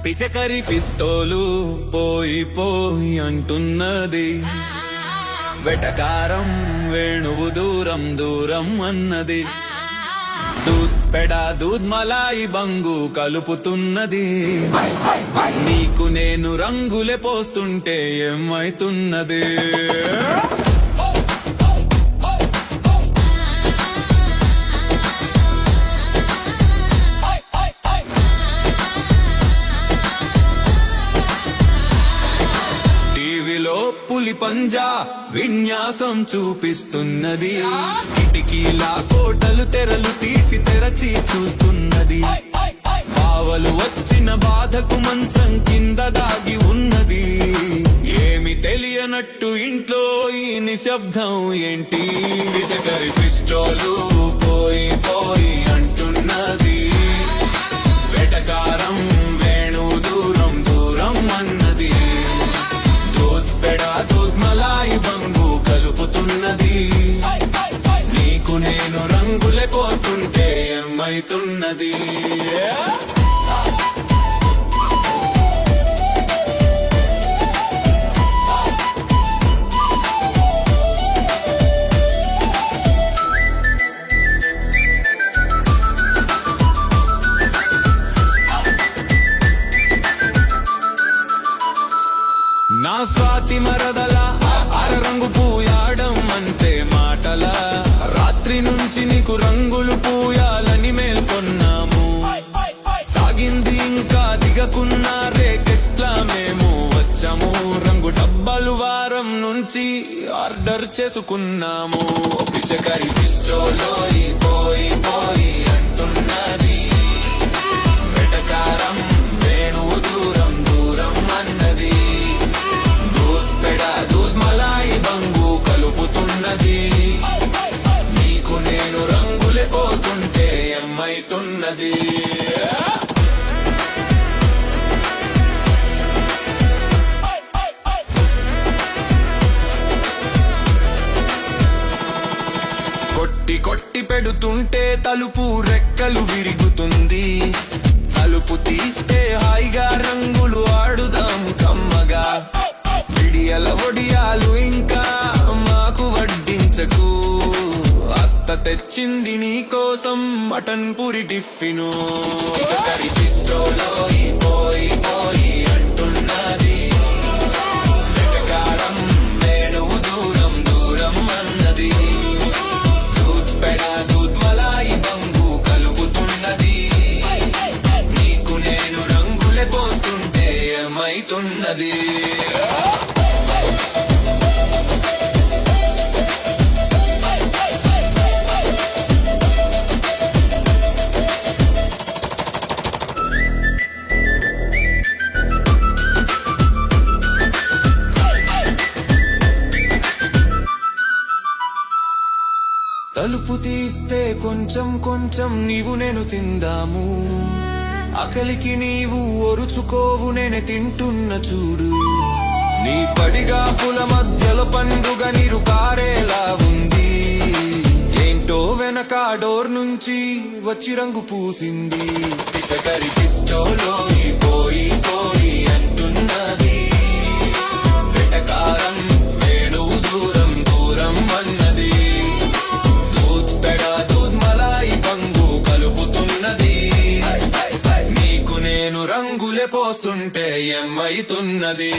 పిచకరి పిస్తోలు పోయి పోయి అంటున్నది, వెటకారం వేణువు దూరం దూరం అన్నది. దూద్ పెడా దూద్ మలాయి బంగు కలుపుతున్నది, నీకు నేను రంగులే పోస్తుంటే ఏమైతున్నది. పులి పంజా విన్యాసం చూపిస్తున్నది, కిటికీలా కోటలు తెరలు తీసి తెరచి చూస్తున్నది. పావలు వచ్చిన బాధకు మంచం కింద దాగి ఉన్నది, ఏమి తెలియనట్టు ఇంట్లో ఈ నిశ్శబ్దం ఏంటి. పిచకరి పిస్టోలు పోయి పోయి అంటున్నది, వెటకారం వేణు దూరం దూరం అన్నది. దూద్ మలాయి బంగు కలుపుతున్నది, నీకు నేను రంగులే పోస్తుంటే ఏమైతున్నది. నా స్వాతి మరదల అరరంగు పూయాడం అంటే మాటల, రాత్రి నుంచి నీకు రంగులు పూయాలని మేల్కొన్నాము. తాగింది ఇంకా దిగకున్నా రేకెట్లా మేము వచ్చాము, రంగు డబ్బాలు వారం నుంచి ఆర్డర్ చేసుకున్నాము. పిచకరి పిస్టోలో పోయి పోయి అంటున్నది, వెటకారం వేణువు దూరం దూరం అన్నది. దూద్ మలాయి బంగు కలుపుతున్నది, నీకు నేను రంగులే పోతుంటే ఏమైతున్నది. కొట్టి కొట్టి పెడుతుంటే తలుపు రెక్కలు విరుగుతుంది, తలుపు తీస్తే హాయిగా రంగులు ఆడుదాం కమ్మగా. విడియల ఒడియాలు ఇంకా మాకు వడ్డించకు, అత్త తెచ్చింది నీ కోసం మటన్ పూరి టిఫిను. పిచకరి పిస్టోలో పోయి పోయి అంటున్నది, వెటకారం వేణువు దూరం దూరం అన్నది. దూద్ పెడా దూద్ మలాయి బంగు కలుపుతున్నది, నీకు నేను రంగులే పోస్తుంటే ఏమైతున్నది. తలుపు తీస్తే కొంచెం కొంచెం నీవు నేను తిందాము, ఆకలికి నీవు ఒరుచుకోవు నేనే తింటున్న చూడు. నీ పడిగా పుల మధ్యలో పండుగ నీరు కారేలా ఉంది, ఏంటో వెనక డోర్ నుంచి వచ్చి రంగు పూసింది. పిచకరి పిస్టోలో పోయి పోయి అంటున్నది, వెటకారం వేణువు దూరం దూరం అన్నది. దూద్ పెడా దూద్ మలాయి బంగు కలుపుతున్నది, నీకు నేను రంగులే పోస్తుంటే ఏమైతున్నది.